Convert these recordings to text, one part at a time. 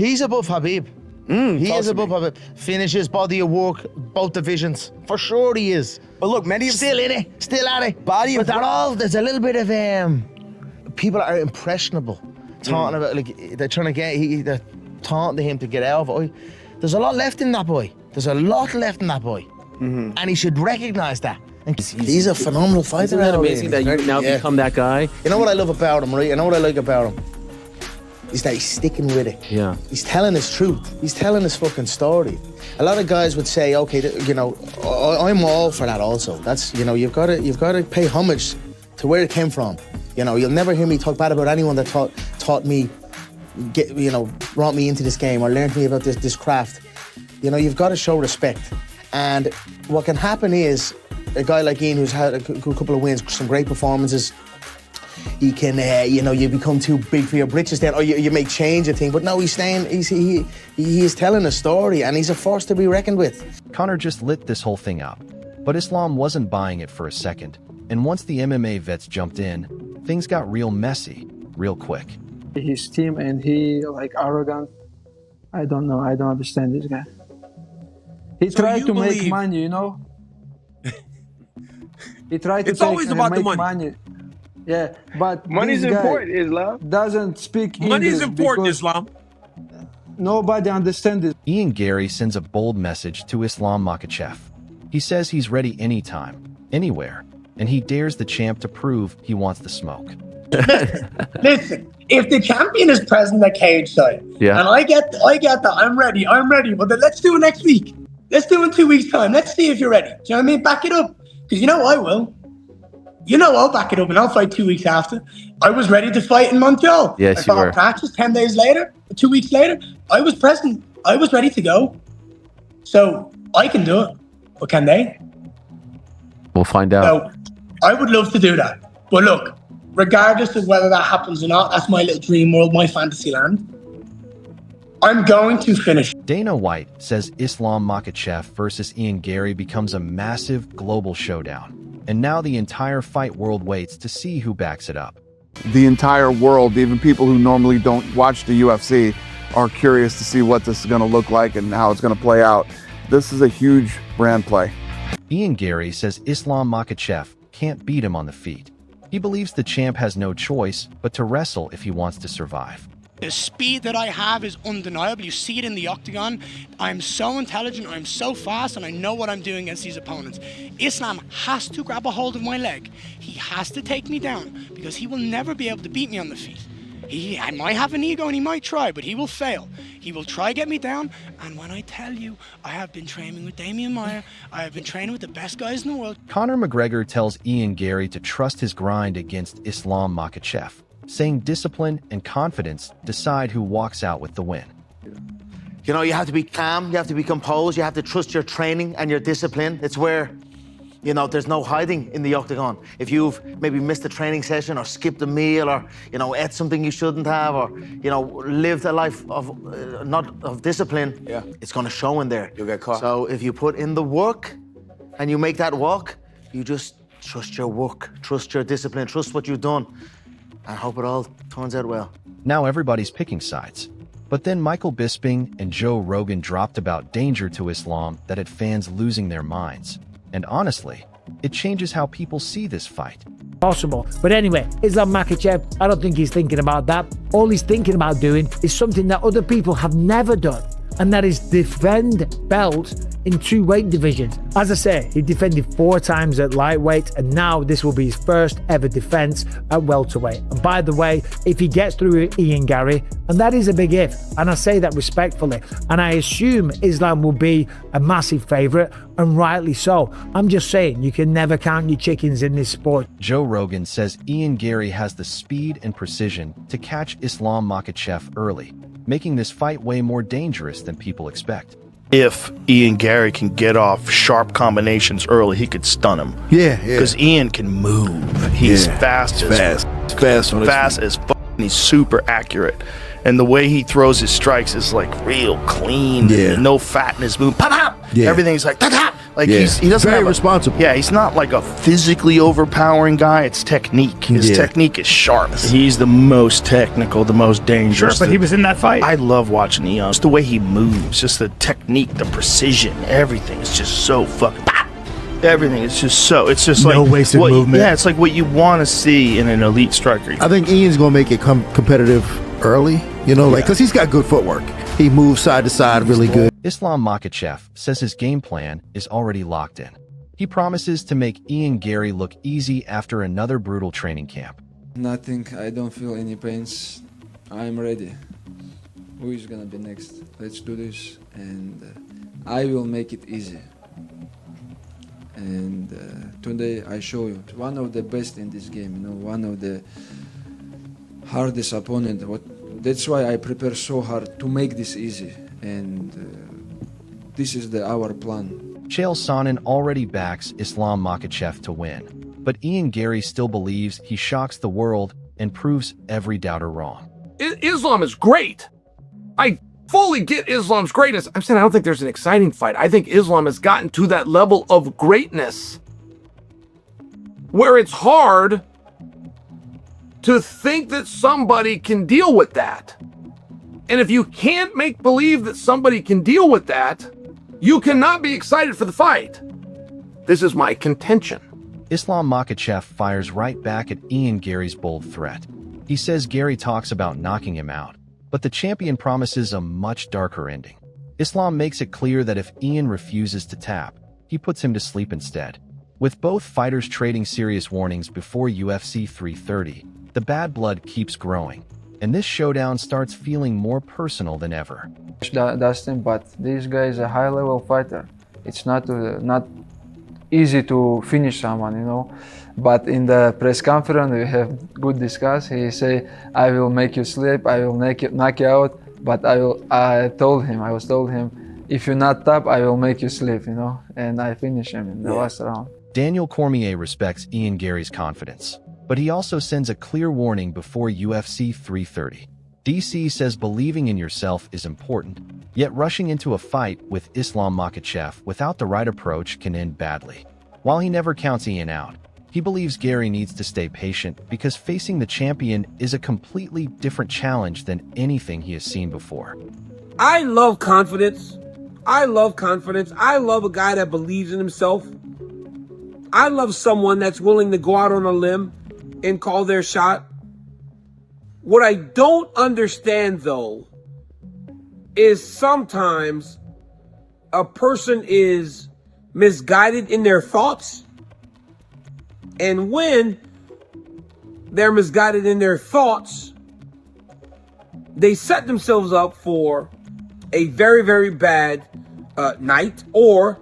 He's above Habib. He is above me. Habib. Finishes, body of work, both divisions. For sure he is. But look, many of Still in it, still at it. Body but of they're work. all, there's a little bit of, people are impressionable. Talking about, like, they're trying to they're taunting him to get out of it. There's a lot left in that boy. There's a lot left in that boy. And he should recognize that. And he's a phenomenal fighter. Isn't that amazing that you've now become that guy? You know what I love about him, right? You know what I like about him? Is that he's sticking with it. Yeah. He's telling his truth. He's telling his fucking story. A lot of guys would say, okay, you know, I'm all for that also. That's, you know, you've got to pay homage to where it came from. You know, you'll never hear me talk bad about anyone that taught me, brought me into this game or learned me about this craft. You know, you've got to show respect. And what can happen is a guy like Ian, who's had a couple of wins, some great performances, he can, you become too big for your britches then, or you make change a thing. But no, he's staying, he is telling a story, and he's a force to be reckoned with. Conor just lit this whole thing up, but Islam wasn't buying it for a second. And once the MMA vets jumped in, things got real messy, real quick. His team and he like arrogant. I don't know. I don't understand this guy. He tried to make money, you know. He tried to It's always about the make money. Yeah, but Money's this guy important, Islam. doesn't speak English. Money's important, because Islam. Nobody understands this. Ian Garry sends a bold message to Islam Makhachev. He says he's ready anytime, anywhere, and he dares the champ to prove he wants the smoke. Listen, if the champion is present at cage side, and I get that, I'm ready, but then let's do it next week. Let's do it in 2 weeks' time. Let's see if you're ready. Do you know what I mean? Back it up. Because you know I will. You know I'll back it up and I'll fight 2 weeks after. I was ready to fight in Montreal. Yes, you were. Practice 10 days later, 2 weeks later, I was present. I was ready to go. So I can do it. But can they? We'll find out. So I would love to do that. But look, regardless of whether that happens or not, that's my little dream world, my fantasy land. I'm going to finish. Dana White says Islam Makhachev versus Ian Garry becomes a massive global showdown. And now the entire fight world waits to see who backs it up. The entire world, even people who normally don't watch the UFC, are curious to see what this is going to look like and how it's going to play out. This is a huge brand play. Ian Garry says Islam Makhachev can't beat him on the feet. He believes the champ has no choice but to wrestle if he wants to survive. The speed that I have is undeniable. You see it in the octagon. I'm so intelligent, I'm so fast, and I know what I'm doing against these opponents. Islam has to grab a hold of my leg. He has to take me down because he will never be able to beat me on the feet. I might have an ego and he might try, but he will fail. He will try to get me down, and when I tell you, I have been training with Damian Maia, I have been training with the best guys in the world. Conor McGregor tells Ian Garry to trust his grind against Islam Makhachev, saying discipline and confidence decide who walks out with the win. You know, you have to be calm, you have to be composed, you have to trust your training and your discipline. It's where, you know, there's no hiding in the octagon. If you've maybe missed a training session or skipped a meal or, you know, ate something you shouldn't have or, you know, lived a life of not of discipline, it's going to show in there. You'll get caught. So if you put in the work and you make that walk, you just trust your work, trust your discipline, trust what you've done, and hope it all turns out well. Now everybody's picking sides. But then Michael Bisping and Joe Rogan dropped about danger to Islam that had fans losing their minds. And honestly, it changes how people see this fight. Possible. But anyway, Islam Makhachev, I don't think he's thinking about that. All he's thinking about doing is something that other people have never done, and that is defend belts in 2 weight divisions. As I say, he defended 4 times at lightweight, and now this will be his first ever defense at welterweight. And by the way, if he gets through Ian Garry, and that is a big if, and I say that respectfully, and I assume Islam will be a massive favorite, and rightly so. I'm just saying, you can never count your chickens in this sport. Joe Rogan says Ian Garry has the speed and precision to catch Islam Makhachev early, making this fight way more dangerous than people expect. If Ian Garry can get off sharp combinations early, he could stun him. Yeah. Because Ian can move. He's fast as fuck. He's super accurate. And the way he throws his strikes is like real clean. No fat in his move. Pop, pop. Everything's like, pop, pop. Like he doesn't very have responsible. Yeah, he's not like a physically overpowering guy. It's technique. His technique is sharp. He's the most technical, the most dangerous. Sure, but he was in that fight. I love watching Ian. Just the way he moves, just the technique, the precision, everything is just so fucking. Everything is just so. It's just no like wasted movement. Yeah, it's like what you want to see in an elite striker. I think Ian's gonna make it competitive early. You know, like because he's got good footwork. He moves side to side really good. Islam Makhachev says his game plan is already locked in. He promises to make Ian Garry look easy after another brutal training camp. Nothing. I don't feel any pains. I'm ready. Who is gonna be next? Let's do this, and I will make it easy. And today I show you one of the best in this game. You know, one of the hardest opponent. That's why I prepare so hard to make this easy. And this is our plan. Chael Sonnen already backs Islam Makhachev to win, but Ian Garry still believes he shocks the world and proves every doubter wrong. Islam is great. I fully get Islam's greatness. I'm saying I don't think there's an exciting fight. I think Islam has gotten to that level of greatness where it's hard to think that somebody can deal with that. And if you can't make believe that somebody can deal with that, you cannot be excited for the fight. This is my contention. Islam Makhachev fires right back at Ian Garry's bold threat. He says Garry talks about knocking him out, but the champion promises a much darker ending. Islam makes it clear that if Ian refuses to tap, he puts him to sleep instead. With both fighters trading serious warnings before UFC 330, the bad blood keeps growing, and this showdown starts feeling more personal than ever. Dustin, but this guy is a high-level fighter. It's not easy to finish someone, you know. But in the press conference, we have good discuss. He say, "I will make you sleep. I will knock you out." But I was told him, if you not tap, I will make you sleep, you know. And I finish him in the last round. Daniel Cormier respects Ian Garry's confidence, but he also sends a clear warning before UFC 330. DC says believing in yourself is important, yet rushing into a fight with Islam Makhachev without the right approach can end badly. While he never counts Ian out, he believes Garry needs to stay patient because facing the champion is a completely different challenge than anything he has seen before. I love confidence. I love confidence. I love a guy that believes in himself. I love someone that's willing to go out on a limb and call their shot. What I don't understand, though, is sometimes a person is misguided in their thoughts. And when they're misguided in their thoughts, they set themselves up for a very, very bad night or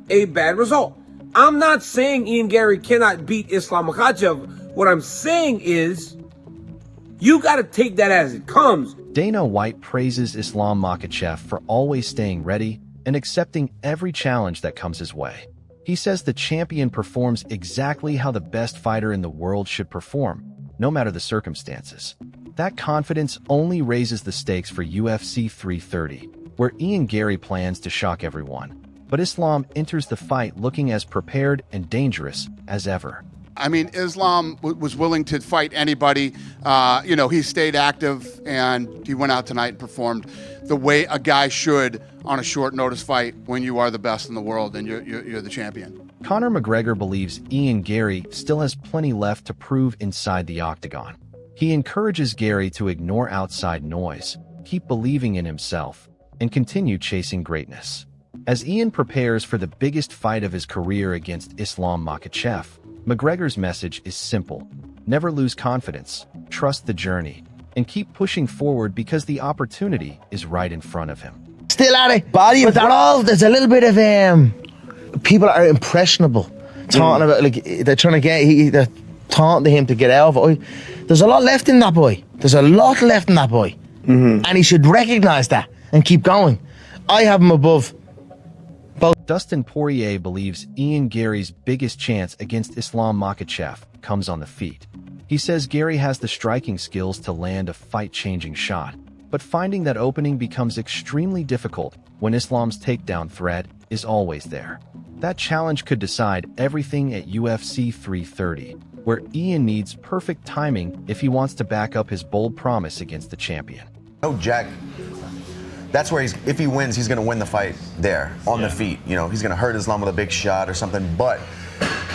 a bad result. I'm not saying Ian Garry cannot beat Islam Makhachev. What I'm saying is you got to take that as it comes. Dana White praises Islam Makhachev for always staying ready and accepting every challenge that comes his way. He says the champion performs exactly how the best fighter in the world should perform, no matter the circumstances. That confidence only raises the stakes for UFC 330, where Ian Garry plans to shock everyone. But Islam enters the fight looking as prepared and dangerous as ever. I mean, Islam was willing to fight anybody. You know, he stayed active and he went out tonight and performed the way a guy should on a short notice fight when you are the best in the world and you're the champion. Conor McGregor believes Ian Garry still has plenty left to prove inside the octagon. He encourages Garry to ignore outside noise, keep believing in himself, and continue chasing greatness. As Ian prepares for the biggest fight of his career against Islam Makhachev, McGregor's message is simple: never lose confidence, trust the journey, and keep pushing forward because the opportunity is right in front of him. Still at it, but that all there's a little bit of people are impressionable, talking about like they're trying to get they're taunting him to get out of it. There's a lot left in that boy. There's a lot left in that boy, and he should recognize that and keep going. I have him above. Dustin Poirier believes Ian Garry's biggest chance against Islam Makhachev comes on the feet. He says Garry has the striking skills to land a fight-changing shot, but finding that opening becomes extremely difficult when Islam's takedown threat is always there. That challenge could decide everything at UFC 330, where Ian needs perfect timing if he wants to back up his bold promise against the champion. No, Jack. That's where if he wins, he's going to win the fight there, on the feet. You know, he's going to hurt Islam with a big shot or something. But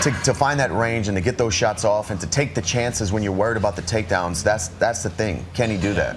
to find that range and to get those shots off and to take the chances when you're worried about the takedowns, that's the thing. Can he do that?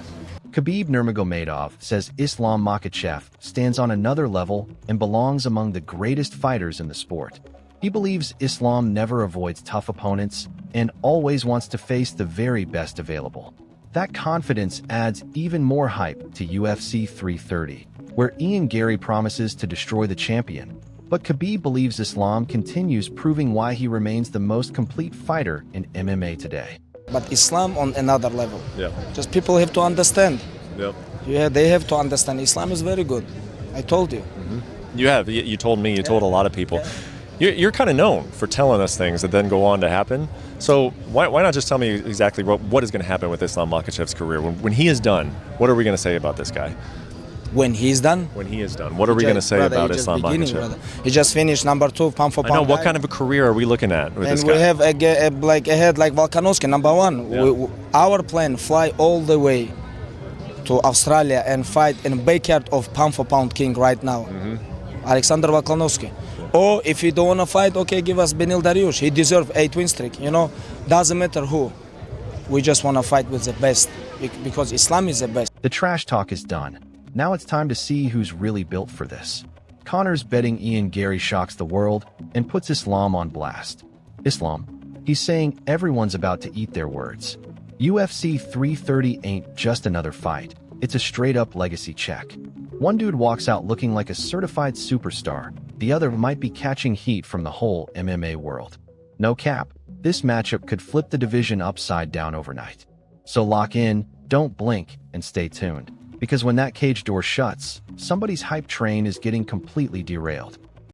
Khabib Nurmagomedov says Islam Makhachev stands on another level and belongs among the greatest fighters in the sport. He believes Islam never avoids tough opponents and always wants to face the very best available. That confidence adds even more hype to UFC 330, where Ian Garry promises to destroy the champion. But Khabib believes Islam continues proving why he remains the most complete fighter in MMA today. But Islam on another level. Yeah. Just people have to understand. Yep. Yeah, they have to understand. Islam is very good. I told you. You have. You told me. You told a lot of people. You're kind of known for telling us things that then go on to happen. So why not just tell me exactly what is going to happen with Islam Makhachev's career? When he is done, what are we going to say about this guy? When he's done? When he is done. What are we going to say about Islam Makhachev? He just finished number 2 pound for pound. I know. What kind of a career are we looking at with this guy? And we have ahead like Volkanovski, number 1. Yeah. Our plan, fly all the way to Australia and fight in backyard of pound for pound king right now. Alexander Volkanovski. Or if you don't want to fight, okay, give us Benil Dariush. He deserves 8 win streak. You know, doesn't matter who. We just want to fight with the best because Islam is the best. The trash talk is done. Now it's time to see who's really built for this. Conor's betting Ian Garry shocks the world and puts Islam on blast. Islam, he's saying everyone's about to eat their words. UFC 330 ain't just another fight. It's a straight-up legacy check. One dude walks out looking like a certified superstar. The other might be catching heat from the whole MMA world. No cap, this matchup could flip the division upside down overnight. So lock in, don't blink, and stay tuned. Because when that cage door shuts, somebody's hype train is getting completely derailed.